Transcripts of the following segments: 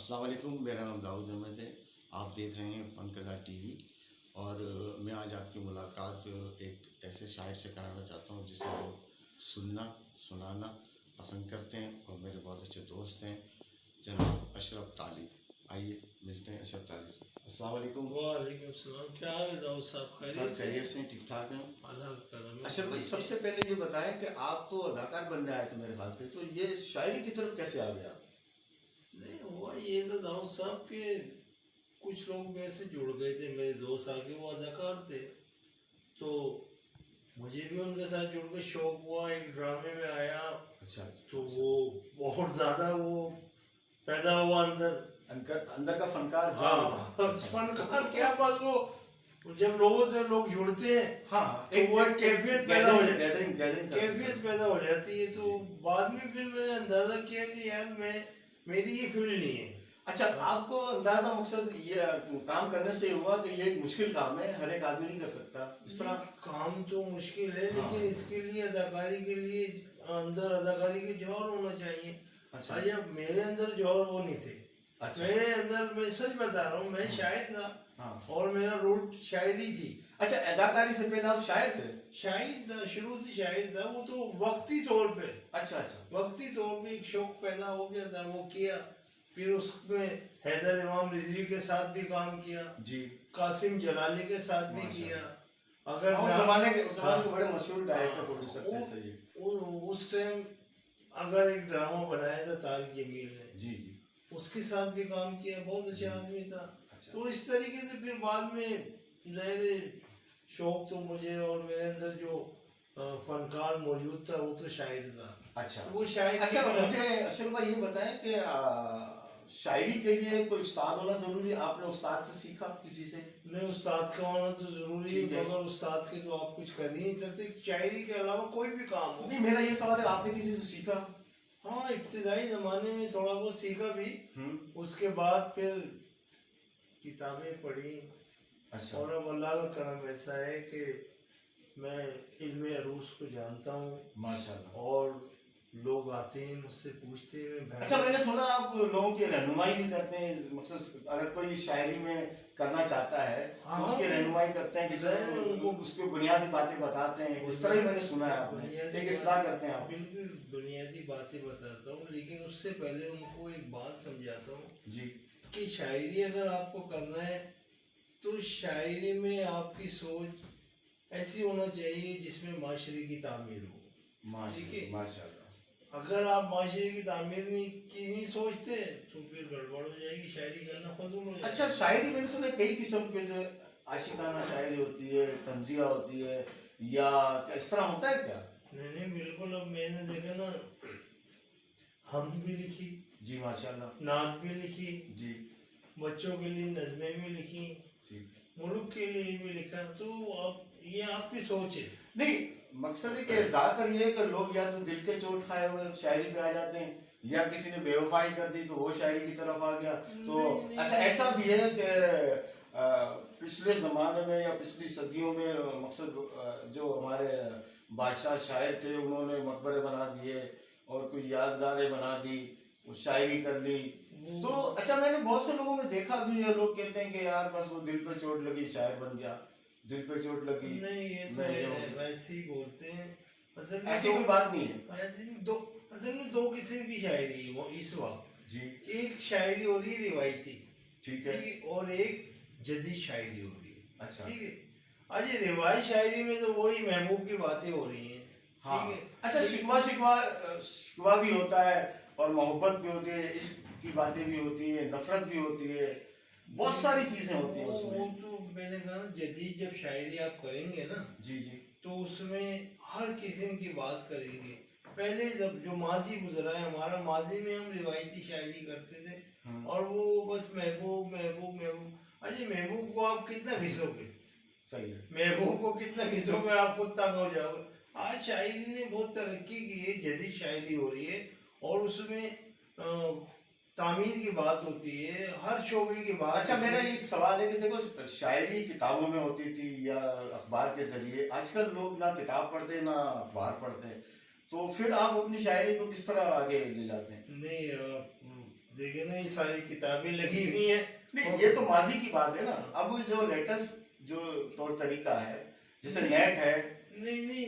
अस्सलाम वालेकुम, मेरा नाम दाऊद अहमद है। आप देख रहे हैं फनकदा टीवी। और मैं आज आपकी मुलाकात एक ऐसे शायर से कराना चाहता हूँ जिसे लोग सुनना सुनाना पसंद करते हैं और मेरे बहुत अच्छे दोस्त हैं, जनाब अशरफ तालिब। आइए मिलते हैं अशरफ तालिब से। अस्सलाम वालेकुम। वालेकुम सलाम। क्या हाल है दाऊद साहब? सब खैरियत से, ठीक ठाक हैं? अल्लाह का करम है। अशरफ भाई, सबसे पहले ये बताएं कि आप तो अदाकार बनने आए थे मेरे ख्याल से, तो ये शायरी की तरफ कैसे आ गया? नहीं हुआ ये तो दाऊद साहब के कुछ लोग मेरे से जुड़ गए थे, मेरे दोस्त आगे वो अदाकार थे, तो मुझे भी उनके साथ जुड़ के शौक हुआ, एक ड्रामे में आया। अच्छा। तो वो बहुत ज़्यादा वो पैदा हुआ अंदर अंदर का फनकार फनकार क्या बात, वो जब लोगों से लोग जुड़ते हैं, हाँ, तो वो एक कैफियत पैदा हो जाती है, गैदरिंग कैफियत पैदा हो जाती है। तो बाद में फिर मैंने अंदाजा किया कि यार मेरी ये फील्ड नहीं है। अच्छा, आपको अंदाजा मकसद ये काम करने से हुआ कि ये एक मुश्किल काम है, हर एक आदमी नहीं कर सकता इस तरह? काम तो मुश्किल है, हाँ। लेकिन इसके लिए अदाकारी के लिए अंदर अदाकारी के जौहर होना चाहिए। अच्छा। अच्छा, मेरे अंदर जौहर वो नहीं थे। अच्छा। मेरे अंदर, मैं सच बता रहा हूँ, मैं शायर था। हाँ। और मेरा रूट शायरी थी। अच्छा, अदाकारी से पहले आप शायर थे? शायर था, शुरू से शायर था। वो तो वक्ती तौर पे, अच्छा अच्छा, वक्ती तौर पे एक शौक पैदा हो गया था, वो किया। फिर उसमें हैदर इमाम रिजवी के साथ भी काम किया जी, कासिम जलाली के साथ भी किया। अगर उस जमाने के बड़े मशहूर डायरेक्टर प्रोड्यूसर थे। सही। उस टाइम अगर एक ड्रामा बनाया था तारिक जमील ने, जी जी, उसके साथ भी काम किया, बहुत अच्छा आदमी था। अच्छा। तो इस तरीके से फिर बाद में ज़ाहिर शौक तो मुझे, और मेरे अंदर जो फनकार मौजूद था वो तो शायर था। अच्छा, तो वो शायर। अच्छा, मुझे अशरफ भाई ये बताएं कि शायरी के लिए कोई उस्ताद होना जरूरी है? आपने उस्ताद से सीखा किसी से? नहीं, उस्ताद का होना तो जरूरी है, मगर उस्ताद के तो आप कुछ कर ही नहीं सकते, शायरी के अलावा कोई भी काम हो। नहीं, मेरा ये सवाल है, आपने किसी से सीखा? हाँ, इब्तिदाई जमाने में थोड़ा बहुत सीखा भी। उसके बाद फिर किताबें पढ़ी। अच्छा। और अब अल्लाह का करम ऐसा है कि मैं इल्मे अरूस को जानता हूँ माशाल्लाह। और लोग आते हैं मुझसे पूछते हैं। अच्छा, मैंने सुना आप लोगों की रहनुमाई भी करते हैं, मकसद अगर कोई शायरी में करना चाहता है तो उसकी रहनुमाई करते हैं, कि उनको उसकी बुनियादी बातें बताते हैं, इस तरह ही मैंने सुना है आपने एक इस्लाह करते हैं आप? बिल्कुल बुनियादी बातें बताता हूँ, लेकिन उससे पहले उनको एक बात समझाता हूँ जी, कि शायरी अगर आपको करना है तो शायरी में आपकी सोच ऐसी होना चाहिए जिसमें माशरे की तामीर हो। ठीक है, माशाल्लाह। अगर आप माशरे की तामीर नहीं सोचते तो फिर गड़बड़ हो जाएगी, शायरी करना फजूल हो जाएगा। अच्छा, शायरी मैंने सुना कई किस्म के, जो आशिकाना शायरी होती है, तंजिया होती है, या इस तरह होता है क्या? नहीं बिल्कुल। अब मैंने देखा ना, हम भी लिखी जी माशाल्लाह, नात भी लिखी जी, बच्चों के लिए नज़में भी लिखी, मुल्क के लिए भी लिखा। तो अब ये आपकी सोच है। नहीं, मकसद है कि ज्यादातर ये कि लोग या तो दिल के चोट खाए हुए शायरी पे आ जाते हैं, या किसी ने बेवफाई कर दी तो वो शायरी की तरफ आ गया। तो नहीं, अच्छा, ऐसा भी है कि पिछले जमाने में या पिछली सदियों में मकसद जो हमारे बादशाह शायर थे उन्होंने मकबरे बना दिए और कुछ यादगारें बना दी, वो शायरी कर ली। तो अच्छा, मैंने बहुत से लोगों में देखा भी है, लोग कहते हैं कि यार बस वो दिल पे चोट लगी शायर बन गया, दिल पे चोट लगी। नहीं, ये वैसे ही बोलते हैं। असल में ऐसी कोई बात नहीं है। असल में दो किस्म की शायरी है वो इस वक्त। जी, एक शायरी हो रही है रिवायती, ठीक है, और एक जदीद शायरी हो रही है। अच्छा, ठीक है। आज रिवायत शायरी में तो वही महबूब की बातें हो रही हैं। हाँ। ठीक है। अच्छा, शिकवा भी होता है और मोहब्बत भी होती है, इश्क की बातें भी होती है, नफरत भी होती है, बहुत सारी चीजें होती है उसमें। वो तो मैंने कहा ना, जदीद जब शायरी आप करेंगे ना, जी जी, तो उसमें हर किस्म की बात करेंगे। पहले जब जो माजी गुजरा है हमारा, माजी में हम रिवायती शायरी करते थे, और वो बस महबूब महबूब महबूब। अजय, महबूब को आप कितना घिसोगे? सही है, महबूब को कितना घिसोगे, आप खुद तंग हो जाओगे। आज शायरी ने बहुत तरक्की की है, जदीद शायरी हो रही है, और उसमें तामीर की बात होती है, हर शोबे की बात। अच्छा, मेरा एक सवाल है कि देखो, शायरी किताबों में होती थी या अखबार के जरिए, आजकल लोग ना किताब पढ़ते ना अखबार पढ़ते हैं, तो फिर आप अपनी शायरी को किस तरह आगे ले जाते हैं? नहीं, देखिए ना, ये सारी किताबें लगी हुई हैं। नहीं, ये तो माजी की बात है ना। अब जो लेटेस्ट जो तौर तरीका है, जैसे नेट है। नहीं नहीं,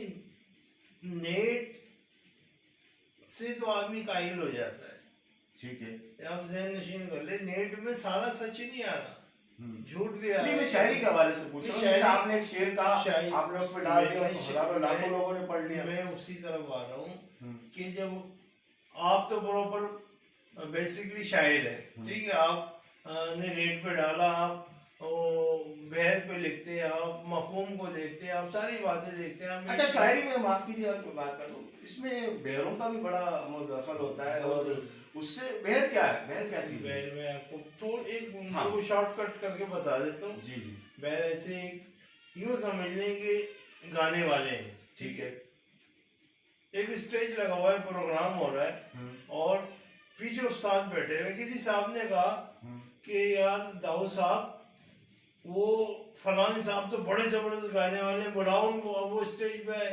नेट से तो आदमी काहिल हो जाता है। ठीक है, आप ज़हन नशीन कर ले, नेट में सारा सच नहीं आ रहा, झूठ भी आ रहा नहीं, है। मैं शायरी के हवाले से पूछ रहा हूँ। शायरी, आपने एक शेर कहा, आपने उस पर डाल दिया, हजारों लाखों लोगों ने पढ़ लिया। मैं उसी तरफ आ रहा हूँ कि जब आप तो प्रॉपर बेसिकली शायर है, ठीक है, आप ने नेट पे डाला, आप बहर पे लिखते हैं, आप मफहूम को देखते हैं, आप सारी बातें देखते हैं। अच्छा, शायरी में माफ कीजिए आपको बात कर दूं, इसमें बहरों का भी बड़ा दखल होता है, और उससे बहर क्या है, बहर क्या चीज है? बहर में आपको थोड़ा एक शॉर्टकट करके बता देता हूँ। जी जी। बहर ऐसे यूं समझ लें कि गाने वाले हैं, ठीक है, एक स्टेज लगा हुआ है, प्रोग्राम हो रहा है, और पीछे उस्ताद बैठे हुए। किसी साहब ने कहा कि यार दाऊद साहब, वो फलाने साहब तो बड़े जबरदस्त गाने वाले हैं, बुलाओ उनको। अब वो स्टेज पे है,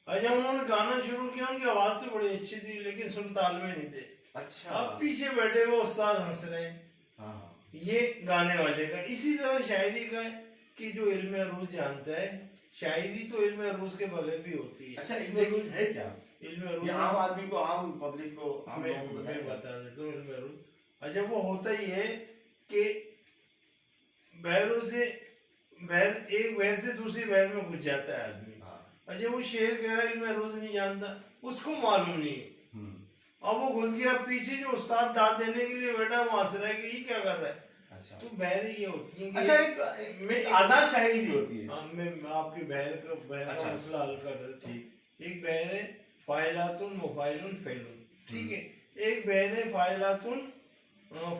अच्छा उन्होंने गाना शुरू किया, उनकी आवाज तो बड़ी अच्छी थी, लेकिन सुर ताल में नहीं थे। अच्छा, अब पीछे बैठे हुए उस्ताद हंस रहे हैं। हाँ, ये गाने वाले का। इसी तरह शायरी का है कि जो इल्म अरूज जानता है, शायरी तो इल्म अरूज के बगैर भी होती है। अच्छा, इल्म अरूज है क्या? इल्म अरूज आम आदमी को, आम पब्लिक को, मैं बता देता हूँ इल्म अरूज। अच्छा, वो होता ही है कि बहरों से एक बहर से दूसरी बहर में घुस जाता है आदमी। अच्छा, वो शेर कह रहा है इल्म अरूज नहीं जानता, उसको मालूम नहीं है। अब वो घुस गया पीछे, जो उस्ताद दाद देने के लिए बैठा, वो हंस रहा है कि ये क्या कर रहा है। अच्छा, तो बहरें ये होती हैं कि अच्छा, एक आजाद शायरी भी होती है। मैं आपकी बहर का मसला हल कर देता हूँ। एक बहर है फाइलातुन मुफाइलुन फैलुन, ठीक है, एक बहर है फाइलातुन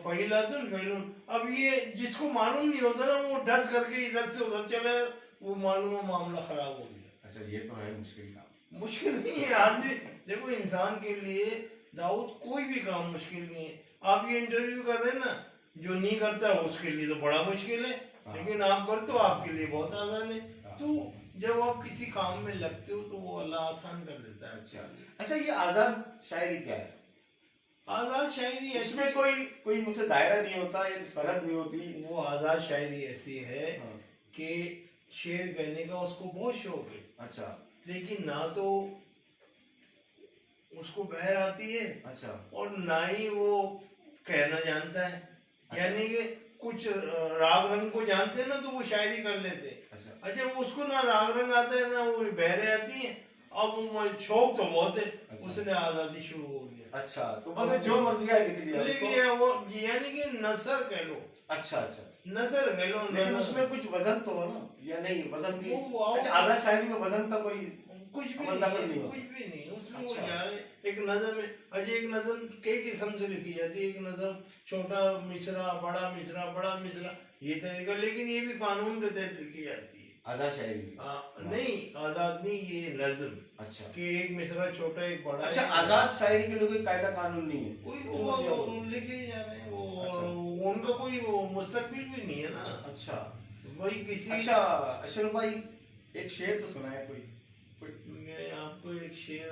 फैलातुन फैलुन। अब ये जिसको मालूम नहीं होता ना, वो डस करके इधर से उधर चले, वो मालूम है मामला खराब हो गया। अच्छा, ये तो है मुश्किल काम। मुश्किल नहीं है आदमी, देखो इंसान के लिए दाऊद कोई भी काम मुश्किल नहीं है। आप ये इंटरव्यू कर रहे हैं ना, जो नहीं करता उसके लिए तो बड़ा मुश्किल है, लेकिन आप करते हो, आपके लिए बहुत आसान है। तो जब आप किसी काम में लगते हो तो वो अल्लाह आसान कर देता है। अच्छा, ये आजाद शायरी क्या है? आजाद शायरी इसमें कोई मुझे दायरा नहीं होता, एक सरहद नहीं होती। वो आजाद शायरी ऐसी है कि शेर कहने का उसको बहुत शौक है। अच्छा, लेकिन ना तो उसको बहर आती है, अच्छा, और ना ही वो कहना जानता है। अच्छा, यानी कि कुछ राग रंग को जानते हैं ना, तो वो शायरी कर लेते हैं। अच्छा, वो उसको ना राग रंग आता है, ना वो बहरें आती हैं। अब शौक तो बहुत है। अच्छा, उसने आजादी शुरू हो गया। अच्छा, तो मतलब जो मर्जी है लिख लिया वो, यानी कि नसर कह लो। अच्छा, नसर कह लो। लेकिन उसमें कुछ वजन तो हो ना, या नहीं? वजन भी? अच्छा, आजाद शायरी में वजन का कोई कुछ भी नहीं उसमें। अच्छा, वो यार एक नज़म है। अच्छा, एक नज़म कई किस्म से लिखी जाती है। एक नज़म छोटा मिसरा, बड़ा मिसरा, बड़ा मिसरा, ये तरीका, लेकिन ये भी कानून के तहत लिखी जाती है। आजाद शायरी नहीं, आजाद नहीं, ये नज़म। अच्छा, कि एक मिसरा छोटा, एक बड़ा। अच्छा, आजाद शायरी के लिए कोई कायदा कानून नहीं है? कोई वो लिखे जा रहे हैं, वो उनका कोई वो मुस्तकबिल भी नहीं है ना। अच्छा, वही किसी। अच्छा, अशरफ भाई, एक शेर तो सुनाए कोई। मैं आपको एक शेर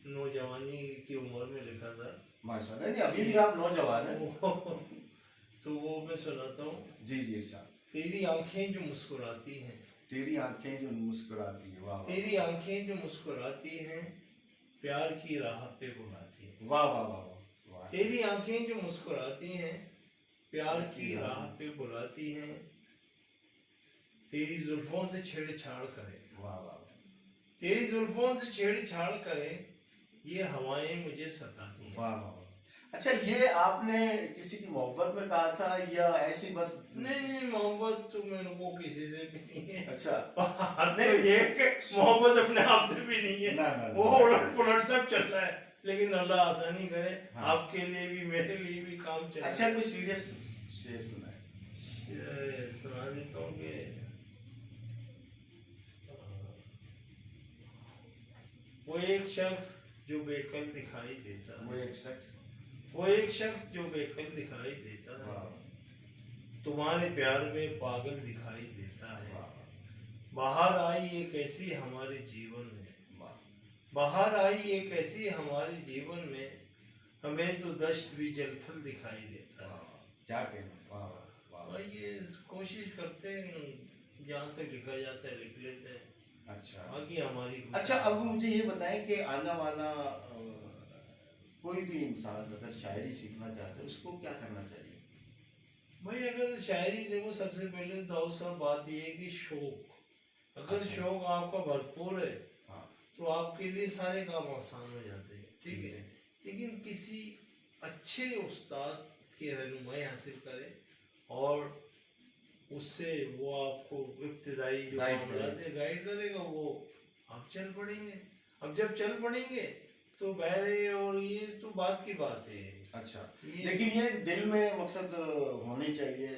नौजवानी की उम्र में लिखा था। माशाल्लाह। नहीं, अभी भी आप नौजवान हैं। तो वो मैं सुनाता हूँ। जी जी, इरशाद। तेरी आंखें जो मुस्कुराती हैं, तेरी आंखें जो मुस्कुराती हैं, वाह। तेरी आंखें जो मुस्कुराती हैं, प्यार की राह पे बुलाती हैं। वाह वाह वाह। तेरी आंखें जो मुस्कुराती हैं, प्यार की राह पे बुलाती हैं, तेरी जुल्फों से छेड़छाड़ करे। वाह वाह। तेरी जुल्फों से छेड़छाड़ करे, ये हवाएं मुझे सताती हैं। वाह वाह। अच्छा, ये आपने किसी की मोहब्बत में कहा था या ऐसी बस? नहीं, मोहब्बत तो मेरे को किसी से भी नहीं है। अच्छा, नहीं, ये मोहब्बत अपने आप से भी नहीं है। ना, वो उलट पुलट सब चल रहा है, लेकिन अल्लाह आसानी करे। हाँ। आपके लिए भी, मेरे लिए भी काम चल रहा है। अच्छा, कोई सीरियस शेर सुना है? सुना देता हूँ कि वो एक शख्स जो बेकल दिखाई देता है, वो एक शख्स जो बेकल दिखाई देता है, तुम्हारे प्यार में पागल दिखाई देता है। बाहर आई एक ऐसी हमारे जीवन में, बाहर आई एक ऐसी हमारे जीवन में, हमें तो दश्त भी जलथल दिखाई देता है। क्या कहना, वाह वाह। और ये कोशिश करते हैं जहाँ तक लिखा जाता है लिख लेते हैं। अच्छा बाकी हमारी अच्छा, अब मुझे ये बताएं कि आना वाला कोई भी इंसान अगर शायरी सीखना चाहता है उसको क्या करना चाहिए? भाई अगर शायरी देखो, सबसे पहले तो सब बात ये है कि शौक, अगर अच्छा। शौक आपका भरपूर है हाँ तो आपके लिए सारे काम आसान हो जाते हैं, ठीक है। लेकिन किसी अच्छे उस्ताद की रहनुमाई हासिल करे और उससे वो आपको इब्तिदाई जो गाइड मामलात है गाइड करेगा, वो आप चल पड़ेंगे। अब जब चल पड़ेंगे तो बहरे और ये तो बात की बात है। अच्छा, ये लेकिन ये दिल में मकसद होनी चाहिए,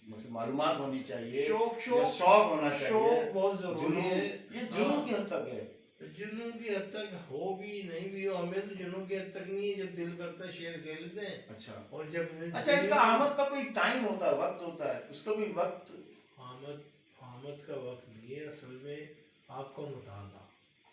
मकसद मालूमात होनी चाहिए, शौक या शौक होना चाहिए, शौक बहुत जरूरी जुनून, है। ये जुनून की हद तक है। जुनून की हद तक हो भी नहीं भी हो, हमें तो जुनून की हद तक नहीं है। जब दिल करता है शेर खेल लेते हैं। अच्छा और जब अच्छा, इसका आमद का कोई टाइम होता है, वक्त होता है, उसका कोई वक्त? आमद आमद का वक्त नहीं है, असल में आपका मुताला।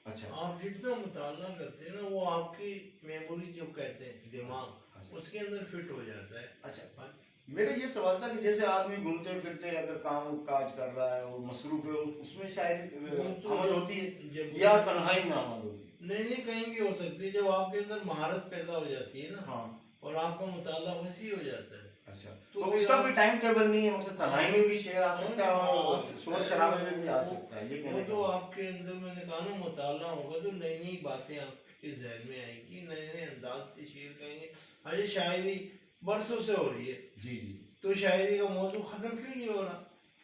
अच्छा आप जितना मुताला करते हैं ना, वो आपकी मेमोरी जो कहते हैं दिमाग, उसके अंदर फिट हो जाता है। अच्छा, मेरा ये सवाल था कि जैसे आदमी घूमते फिरते अगर काम काज कर रहा है, वो मसरूफ है, उसमें शायद आमद होती है या तन्हाई में आमद होती है? नहीं नहीं, कहीं भी हो सकती है। जब आपके अंदर महारत पैदा हो जाती है ना, हाँ, और आपका मुताला वसी हो जाता है। अच्छा, तो तो फिर उसका आप- कोई टाइम टेबल नहीं है, मतलब तन्हाई में भी शेर आ सकता है और आ सकता शोर है। शराबे में भी आ सकता है, ये वो कहने तो का? आपके अंदर, मैंने कहा ना, मुताला होगा तो नई नई बातें आपके जहन में आएंगी, नए नए अंदाज से शेर कहेंगे। अरे शायरी बरसों से हो रही है, जी जी। तो शायरी का मौजू खत्म क्यों नहीं हो रहा?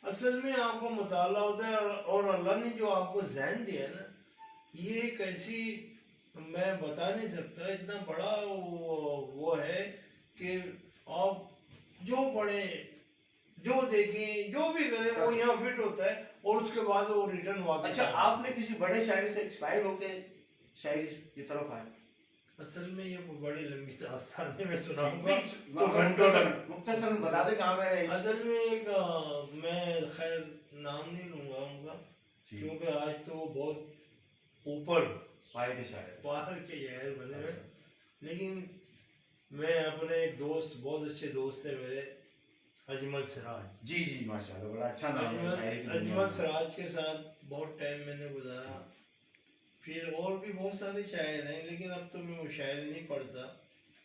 असल में आपको मुताला होता है, और अल्लाह ने जो आपको जहन दिया है ना, ये एक ऐसी, मैं बता नहीं सकता, इतना बड़ा वो है कि आप जो पढ़ें, जो देखें, जो भी करें, वो यहाँ फिट होता है और उसके बाद वो रिटर्न वापस अच्छा, आता है। आपने किसी बड़े शायर से इंस्पायर होके शायरी की तरफ आए? असल में ये बड़ी लंबी दास्तान है, मैं सुनाऊंगा तो तो घंटों तक। मुख्तसरन बता दे कहाँ मैंने असल में एक मैं खैर नाम नहीं लूंगा उनका, क्योंकि आज तो वो बहुत ऊपर पाए के शायर। पार के शहर बने हुए। अच्छा। लेकिन मैं अपने एक दोस्त, बहुत अच्छे दोस्त है मेरे, अजमल सिराज। जी जी, माशाल्लाह, बड़ा अच्छा नाम है शायरी की दुनिया अजमल में। सिराज के साथ बहुत टाइम मैंने गुजारा। फिर और भी बहुत सारे शायर हैं, लेकिन अब तो मैं वो शायर नहीं पढ़ता।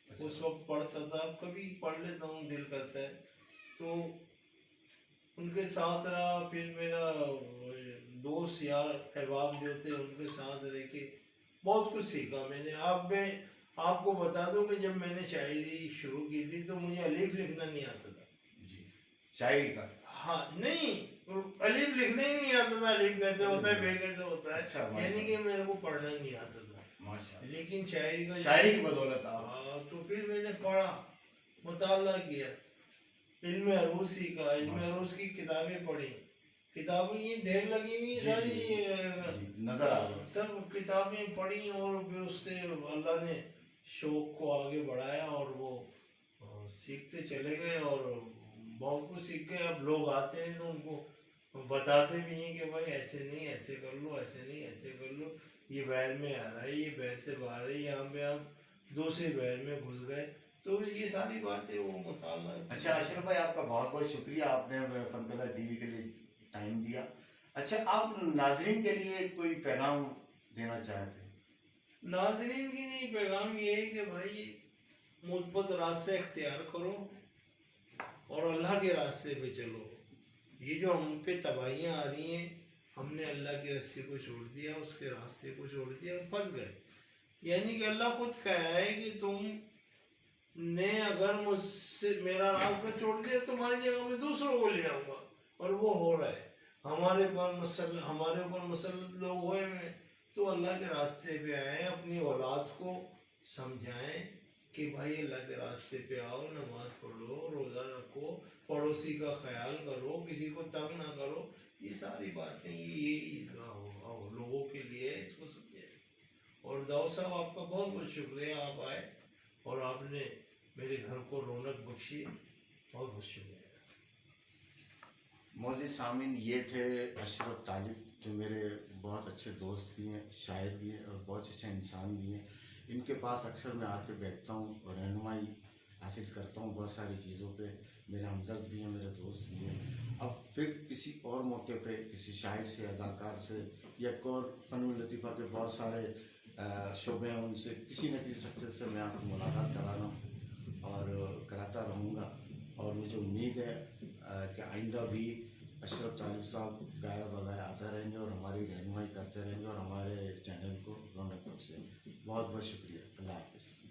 अच्छा। उस वक्त पढ़ता था, अब कभी पढ़ लेता हूँ, दिल करता है तो उनके साथ रहा। फिर मेरा दोस्त यार अहबाब जो थे, उनके साथ रह के बहुत कुछ सीखा मैंने। अब मैं आपको बता दूं कि जब मैंने शायरी शुरू की थी तो मुझे अलीफ लिखना नहीं आता था। जी, शायरी का? हाँ नहीं, अलीफ लिखना ही नहीं आता था। अलीफ कैसे होता है, बे कैसे होता है, अच्छा, यानी कि मेरे को पढ़ना नहीं आता था। माशाल्लाह, लेकिन शायरी की बदौलत आप। हाँ, तो फिर मैंने पढ़ा, मुताला किया, इल्म अरूज सीखा, इल्म अरूज की किताबें पढ़ी। किताबें ये ढेर लगी हुई सारी, नजर आ रही। सब किताबें पढ़ी और फिर उससे अल्लाह ने शौक को आगे बढ़ाया और वो सीखते चले गए और बहुत कुछ सीख गए। अब लोग आते हैं तो उनको बताते भी हैं कि भाई ऐसे नहीं, ऐसे कर लो, ऐसे नहीं, ऐसे कर लो, ये बैर में आ रहा है, ये बैर से बाहर है, यहाँ पे आप दूसरे बैर में घुस गए। तो ये सारी बातें वो मुताला। अच्छा अशरफ भाई, आपका बहुत बहुत शुक्रिया, आपने फनकदा टीवी के लिए टाइम दिया। अच्छा, आप नाजरीन के लिए कोई पैगाम देना चाहते हैं? नाजरीन की नहीं, पैगाम ये है कि भाई मुस्बत रास्ते अख्तियार करो और अल्लाह के रास्ते पे चलो। ये जो हम पे तबाहियाँ आ रही हैं, हमने अल्लाह के रस्ते को छोड़ दिया, उसके रास्ते को छोड़ दिया और फंस गए। यानी कि अल्लाह खुद कह रहा है कि तुम ने अगर मुझसे मेरा रास्ता छोड़ दिया, तुम्हारी जगह में दूसरों को ले आऊँगा, और वो हो रहा है। हमारे ऊपर मुसल्लत लोग हुए हैं, तो अल्लाह के रास्ते पे आए, अपनी औलाद को समझाएं कि भाई अल्लाह के रास्ते पे आओ, नमाज पढ़ो, रोज़ा रखो, पड़ोसी का ख्याल करो, किसी को तंग ना करो। ये सारी बातें ये लोगों के लिए, इसको समझे। और दाऊद साहब, आपका बहुत बहुत शुक्रिया, आप आए और आपने मेरे घर को रौनक बख्शी, बहुत बहुत शुक्रिया। मौजूद सामीन, ये थे अशरफ तालिब, जो मेरे बहुत अच्छे दोस्त भी हैं, शायर भी हैं और बहुत अच्छे इंसान भी हैं। इनके पास अक्सर मैं आके बैठता हूँ और रहनुमाई हासिल करता हूँ बहुत सारी चीज़ों पे। मेरे हमदर्द भी हैं, मेरे दोस्त भी हैं। अब फिर किसी और मौके पे किसी शायर से, अदाकार से या एक और फ़नून लतीफ़ा के बहुत सारे शोबे हैं, उनसे किसी न किसी शख्सियत से मैं आपको मुलाकात कराना और कराता रहूँगा। और मुझे उम्मीद है कि आइंदा भी अशरफ तालिब साहब गाया बगाए आते रहेंगे और हमारी रहनुमाई करते रहेंगे और हमारे चैनल को रौनक बख्शेंगे। बहुत बहुत शुक्रिया। अल्लाह हाफ़िज़।